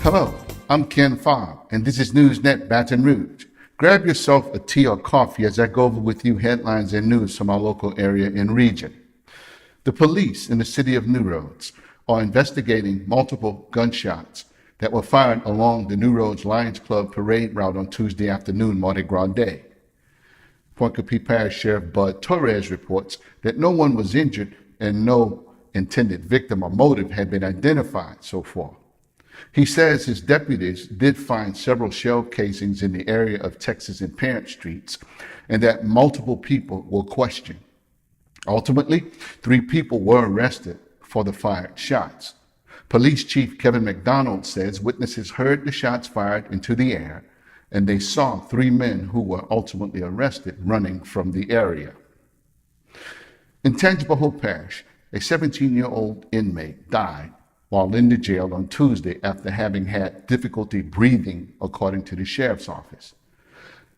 Hello, I'm Ken Fobb, and this is NewsNet Baton Rouge. Grab yourself a tea or coffee as I go over with you headlines and news from our local area and region. The police in the city of New Roads are investigating multiple gunshots that were fired along the New Roads Lions Club parade route on Tuesday afternoon, Mardi Gras Day. Point Coupee Parish Sheriff Bud Torres reports that no one was injured and no intended victim or motive had been identified so far. He says his deputies did find several shell casings in the area of Texas and Parent Streets, and that multiple people were questioned. Ultimately, 3 people were arrested for the fired shots. Police Chief Kevin McDonald says witnesses heard the shots fired into the air, and they saw 3 men who were ultimately arrested running from the area. In Tangipahoa Parish, a 17-year-old inmate died while in the jail on Tuesday after having had difficulty breathing, according to the sheriff's office.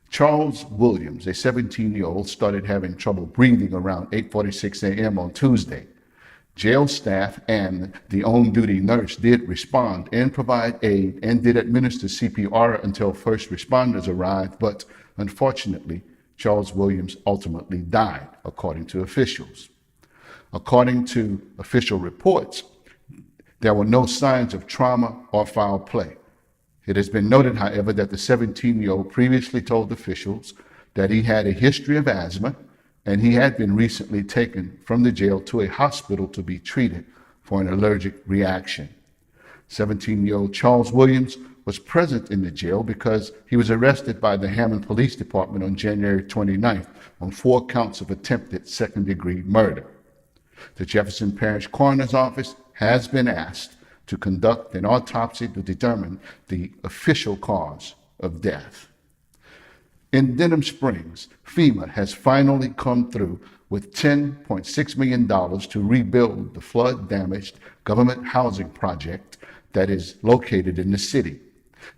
Charles Williams, a 17-year-old, started having trouble breathing around 8:46 a.m. on Tuesday. Jail staff and the on-duty nurse did respond and provide aid and did administer CPR until first responders arrived, but unfortunately, Charles Williams ultimately died, according to officials. According to official reports, there were no signs of trauma or foul play. It has been noted, however, that the 17-year-old previously told officials that he had a history of asthma, and he had been recently taken from the jail to a hospital to be treated for an allergic reaction. 17-year-old Charles Williams was present in the jail because he was arrested by the Hammond Police Department on January 29th on 4 counts of attempted second-degree murder. The Jefferson Parish Coroner's Office has been asked to conduct an autopsy to determine the official cause of death. In Denham Springs, FEMA has finally come through with $10.6 million to rebuild the flood-damaged government housing project that is located in the city.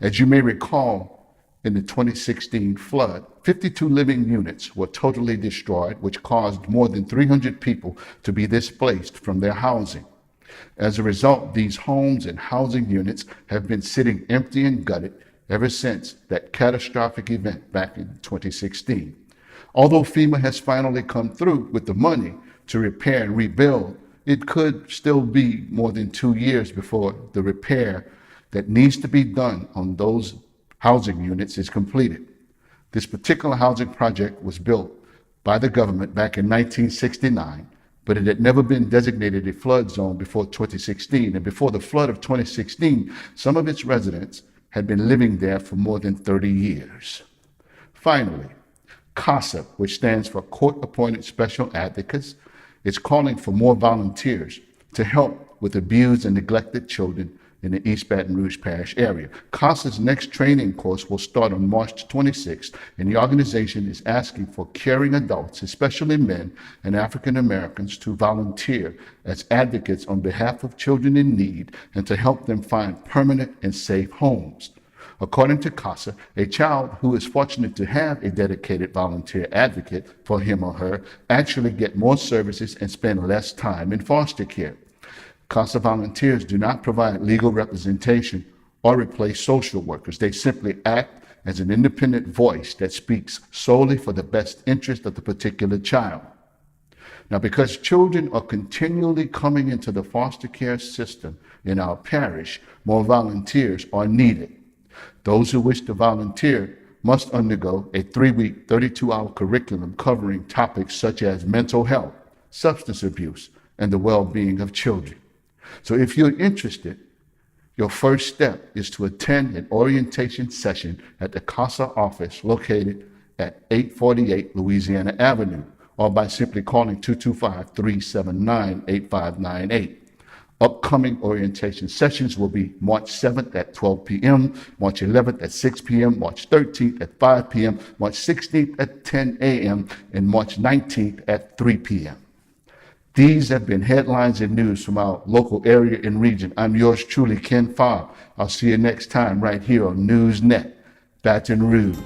As you may recall, in the 2016 flood, 52 living units were totally destroyed, which caused more than 300 people to be displaced from their housing. As a result, these homes and housing units have been sitting empty and gutted ever since that catastrophic event back in 2016. Although FEMA has finally come through with the money to repair and rebuild, it could still be more than 2 years before the repair that needs to be done on those housing units is completed. This particular housing project was built by the government back in 1969, but it had never been designated a flood zone before 2016. And before the flood of 2016, some of its residents had been living there for more than 30 years. Finally, CASA, which stands for Court-Appointed Special Advocates, is calling for more volunteers to help with abused and neglected children in the East Baton Rouge Parish area. CASA's next training course will start on March 26th, and the organization is asking for caring adults, especially men and African Americans, to volunteer as advocates on behalf of children in need and to help them find permanent and safe homes. According to CASA, a child who is fortunate to have a dedicated volunteer advocate for him or her actually get more services and spend less time in foster care. CASA volunteers do not provide legal representation or replace social workers. They simply act as an independent voice that speaks solely for the best interest of the particular child. Now, because children are continually coming into the foster care system in our parish, more volunteers are needed. Those who wish to volunteer must undergo a 3-week, 32-hour curriculum covering topics such as mental health, substance abuse, and the well-being of children. So if you're interested, your first step is to attend an orientation session at the CASA office located at 848 Louisiana Avenue, or by simply calling 225-379-8598. Upcoming orientation sessions will be March 7th at 12 p.m., March 11th at 6 p.m., March 13th at 5 p.m., March 16th at 10 a.m., and March 19th at 3 p.m. These have been headlines and news from our local area and region. I'm yours truly, Ken Fobb. I'll see you next time right here on NewsNet, Baton Rouge.